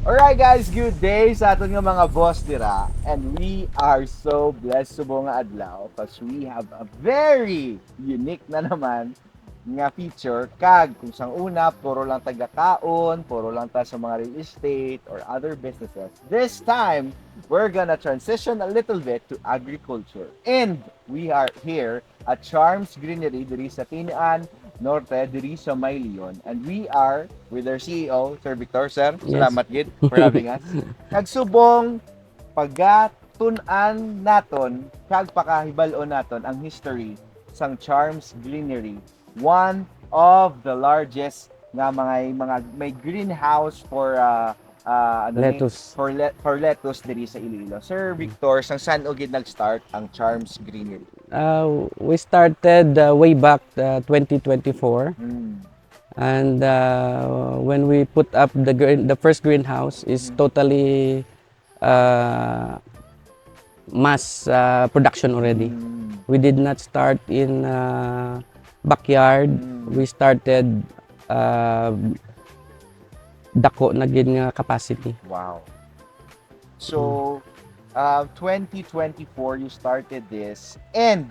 Alright guys, good day sa aton nga mga boss dira. And we are so blessed subong nga adlaw because we have a very unique na naman nga feature kag kung sang una puro lang taga-kaon, puro lang ta sa mga real estate or other businesses. This time, we're gonna transition a little bit to agriculture. And we are here at Charms Greenery diri sa Tinian Norte diri sa May Leon, and we are with our CEO, Sir Victor. Sir, Yes. salamat gid for having us. Kagsubong pagatun-an naton kag pakahibal-on naton ang history sang Charms Greenery, one of the largest nga mga may greenhouse for Lettuce. for lettuce diri sa Iloilo. Sir Victor, sang saan og gid nag-start ang Charms Greenery? We started way back 2024, Mm. and when we put up the first greenhouse is totally uh, mass production already. Mm. We did not start in backyard. We started dako na gid nga capacity. Wow. So, 2024, you started this, and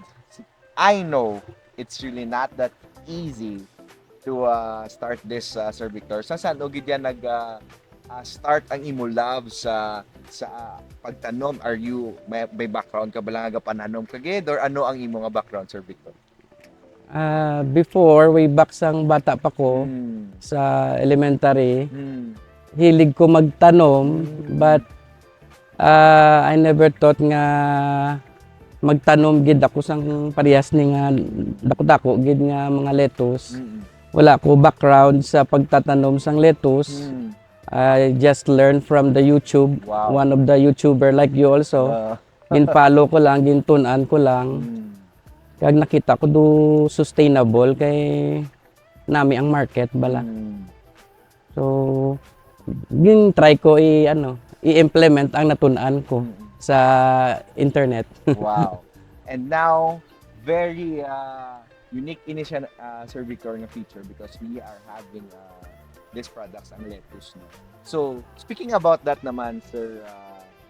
I know it's really not that easy to start this, Sir Victor. Saan o gid yan start ang imo love sa pagtanom? Are you may background ka ba lang nga pananom ka gid or ano ang imo nga background, Sir Victor? Before, way back sang bata pa ko, Mm. sa elementary, Mm. hilig ko magtanom, but I never thought nga magtanom gid ako sang parehas ni nga dako-dako gid nga mga lettuce. Mm. Wala ko background sa pagtatanom sang lettuce. Mm. I just learned from the YouTube. Wow. One of the YouTuber like you also. Gin-follow ko lang, gin-tun-an ko lang. Mm. Kag nakita ko do sustainable kay nami ang market bala. Mm. So gin-try ko i-implement ang natun-an ko sa internet. Wow. And now, very unique ini siya, Sir Victor, nga feature because we are having these products ang lettuce. No? So, speaking about that naman, Sir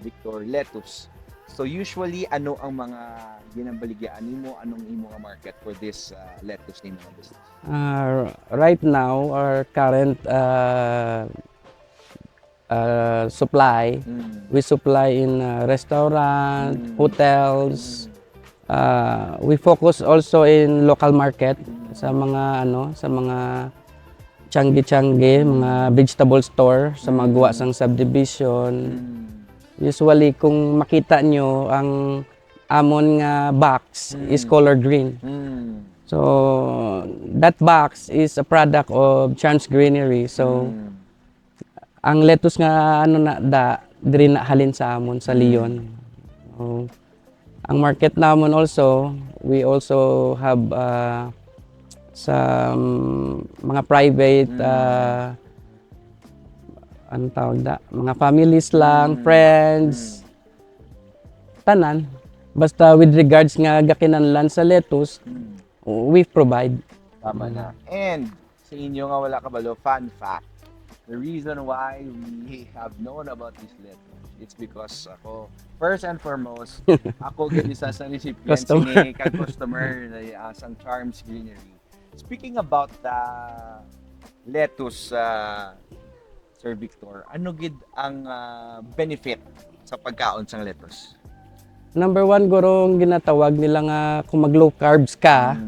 Victor, lettuce. So, usually, ano ang mga ginambaligyan nimo, anong imo nga market for this lettuce nimo nga business? Right now, our current supply, we supply in restaurant, hotels. We focus also in local market sa mga sa mga tiyanggi-tiyanggi, mga vegetable store sa mga gawa sang subdivision. Usually kung makita nyo ang amon nga box is color green. So that box is a product of Charms Greenery. So ang lettuce nga diri na halin sa amon sa Leon. So, ang market namon also, we also have some mga private ano tawag mga families lang, friends, tanan. Basta with regards nga gakinanlan sa lettuce, we provide. Tama na. And sa inyo nga wala kabalo, fun fact. The reason why we have known about this lettuce, it's because ako, first and foremost, ako gid isa sa recipients ni kag customer sang Charms Greenery. Speaking about the lettuce, Sir Victor, ano gid ang benefit sa pagkaon sang lettuce? Number one, gurong ginatawag nila nga kung mag low carbs ka,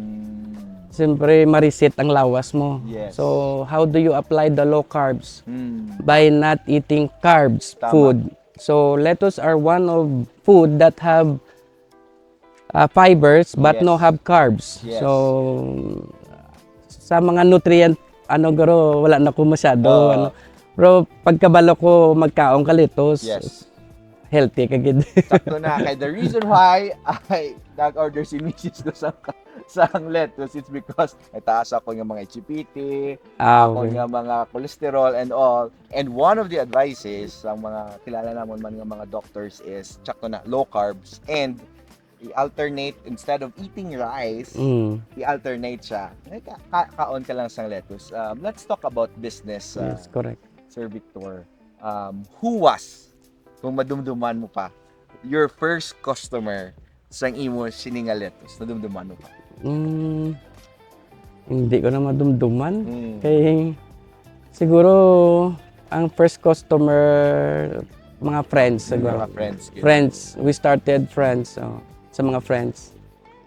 siyempre mariset ang lawas mo. Yes. So, how do you apply the low carbs? Mm. By not eating carbs Tama. food. So, lettuce are one of food that have fibers but no Yes. have carbs. Yes. So, sa mga nutrient, guro, wala na ko masyado. Pero pagkabalo ko magkaong ka lettuce, Yes. healthy ka gid. Sakto na. Kaya the reason why I nag-order si Mrs. do sa lettuce, it's because itaas ako ng mga HPT, ako Okay. ng mga cholesterol and all. And one of the advices sa mga kilala namon man ng mga doctors is sakto na, low carbs and i-alternate instead of eating rice, i-alternate siya. Kaon ka lang sang lettuce. Let's talk about business, Yes, correct. Sir Victor. who was, kung madumduman mo pa, your first customer sa imo sininga lettuce, nadumduman mo pa? Hindi ko na madumduman. Mm. Kaya siguro ang first customer, mga friends siguro. Mga friends. Yun. Friends, we started friends sa mga friends.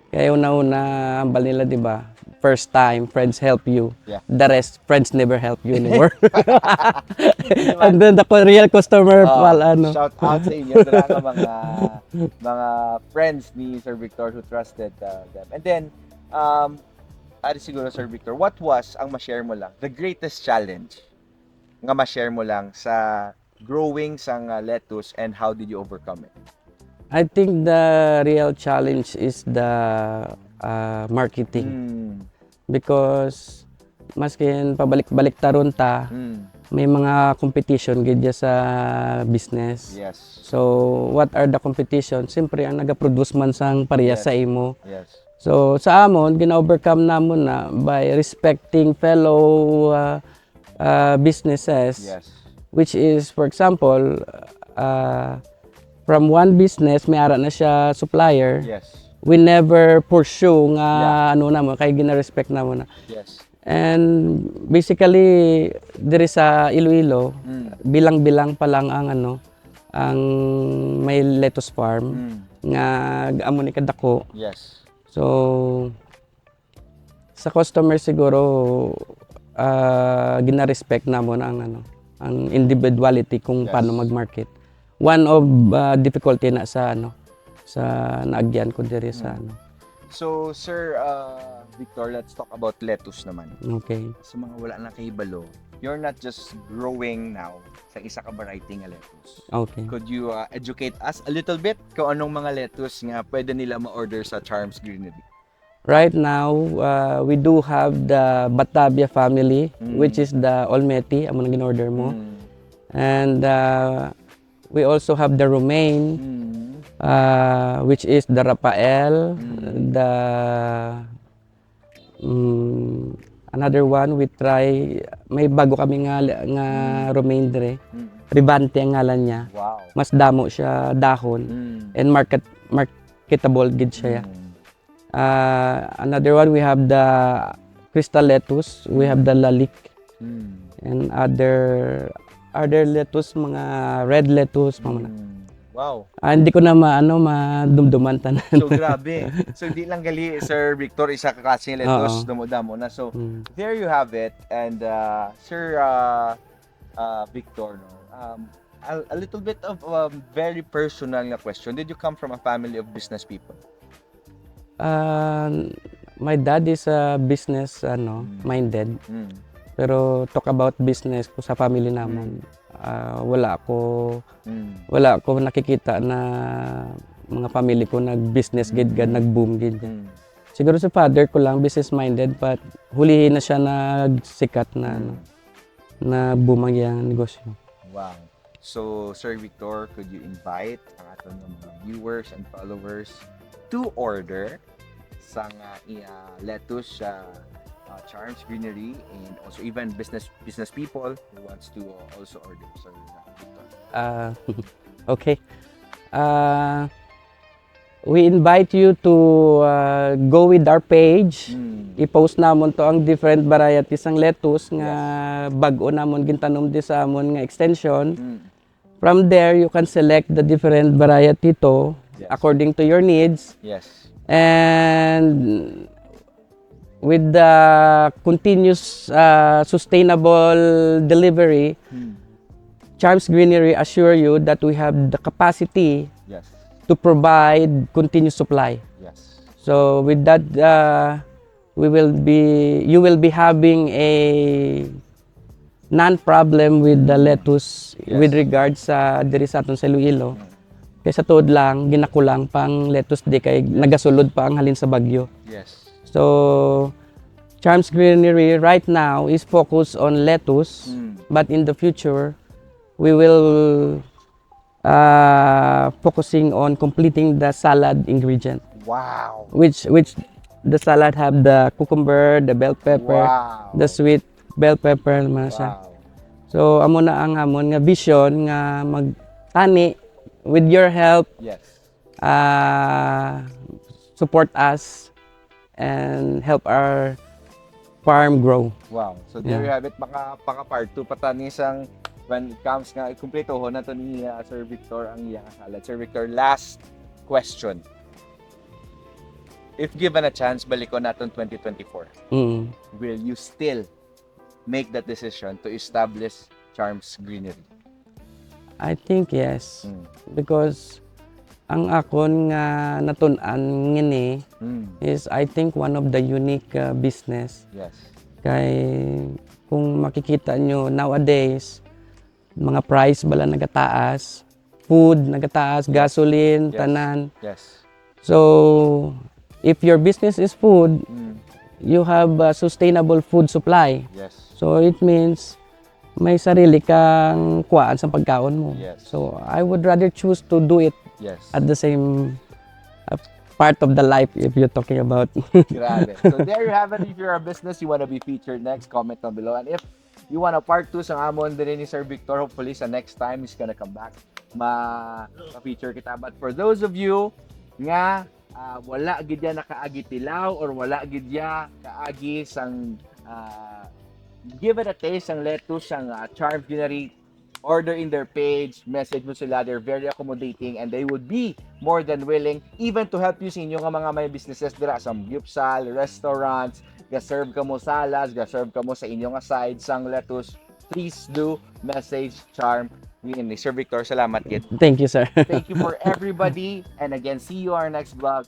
Kaya una-una, ambal nila, di ba? First time, friends help you. Yeah. The rest, friends never help you anymore. And then the real customer, Shout out sa inyo. Dala ka mga friends ni Sir Victor who trusted them. And then, ari siguro Sir Victor, what was ang ma-share mo lang, the greatest challenge nga ma-share mo lang sa growing sang lettuce and how did you overcome it? I think the real challenge is the marketing. Because maskin pabalik-balik taron ta, may mga competition gid sa business. Yes. So, what are the competition? Siyempre, ang naga-produce man sang pareha Yes. sa imo. Yes. So, sa amon, gina-overcome namon na by respecting fellow businesses. Yes. Which is, for example, from one business, may ara na siya supplier. Yes. We never pursue nga ano namo kay gina-respect namo na. Yes. And basically diri sa Iloilo, bilang-bilang pa lang ang ang may lettuce farm nga amo ni kadako. Yes. So sa customer siguro gina-respect namon ang ang individuality kung paano mag-market. One of difficulty na sa sa naagyan ko diri sa So, Sir Victor, let's talk about lettuce naman. Okay. Sa mga wala na kahibalo, you're not just growing now sa isa ka variety nga lettuce. Okay. Could you educate us a little bit kung anong mga lettuce nga pwede nila ma-order sa Charms Greenery? Right now, we do have the Batavia family, which is the Olmeti, amo nang in-order mo. And we also have the Romaine, which is the Rafael, the another one we try, may bago kami nga Romaine dire. Ribante ang ngalan niya. Wow. Mas damo siya dahon and marketable gid siya. Another one we have the crystal lettuce, we have the lalik, and other lettuce, mga red lettuce, mga Wow. hindi ko na madumduman tanan. So grabe. So di lang gali Sir Victor isa ka klaseng lettuce damo-damo na. So there you have it. And Sir Victor, no. A little bit of very personal na question. Did you come from a family of business people? My dad is a business minded. Pero talk about business ko sa family naman. Wala ako nakikita na mga family ko nag-business gid nag-boom gid. Siguro sa father ko lang business minded, but hulihin na siya nagsikat na boom ang iyang negosyo. Wow. So Sir Victor, could you invite ang aton mga viewers and followers to order sang lettuce sa Charms Greenery, and also even business people who wants to also order, Sir Victor? Okay. We invite you to go with our page. I-post namon to ang different varieties ng lettuce nga bag-o namon gintanom di sa amon nga extension. From there, you can select the different variety to according to your needs. Yes. And with the continuous sustainable delivery, Charms Greenery assure you that we have the capacity to provide continuous supply. Yes. So with that, you will be having a non-problem with the lettuce with regards sa diri sa aton sa Iloilo. Kaya sa tuod lang, ginakulang pang lettuce di kay nagasulod pa ang halin sa bagyo. Yes. So, Charms Greenery right now is focused on lettuce, but in the future, we will focusing on completing the salad ingredient. Wow. Which the salad have the cucumber, the bell pepper, the sweet bell pepper naman siya. Wow. So amo na ang amon nga vision nga magtani with your help, Yes. support us and help our farm grow. Wow. So there you have it, paka part 2 patani sang when it comes nga kumpleto na to ni Sir Victor ang iyang salad. Sir Victor, last question. If given a chance, balikon naton 2024, Mm. will you still make that decision to establish Charms Greenery? I think yes, Mm. because ang akon nga natun-an ngini Mm. is I think one of the unique business. Yes. Kay kung makikita nyo nowadays, mga price bala nagataas, food nagataas, gasoline, Yes. tanan. Yes. So, if your business is food, Mm. you have a sustainable food supply. Yes. So, it means may sarili kang kuhaan sa pagkaon mo. Yes. So, I would rather choose to do it Yes. at the same part of the life if you're talking about. Grabe. So there you have it. If you're a business, you want to be featured next, comment down below. And if you want a part 2 sa amon din ni Sir Victor, hopefully sa next time he's gonna come back, ma-feature kita. But for those of you nga wala gid ya nakaagi tilaw or wala gid ya kaagi sang give it a taste ang lettuce sang Charms Greenery, order in their page, message mo sila, they're very accommodating and they would be more than willing even to help you sa inyo nga mga may businesses dira sa gyupsal, restaurants, ga-serve ka mo salas, ga-serve ka mo sa inyo nga side sang lettuce. Please do message Charm Greenery. Sir Victor, salamat kid. Thank you, sir. Thank you for everybody and again, see you our next vlog.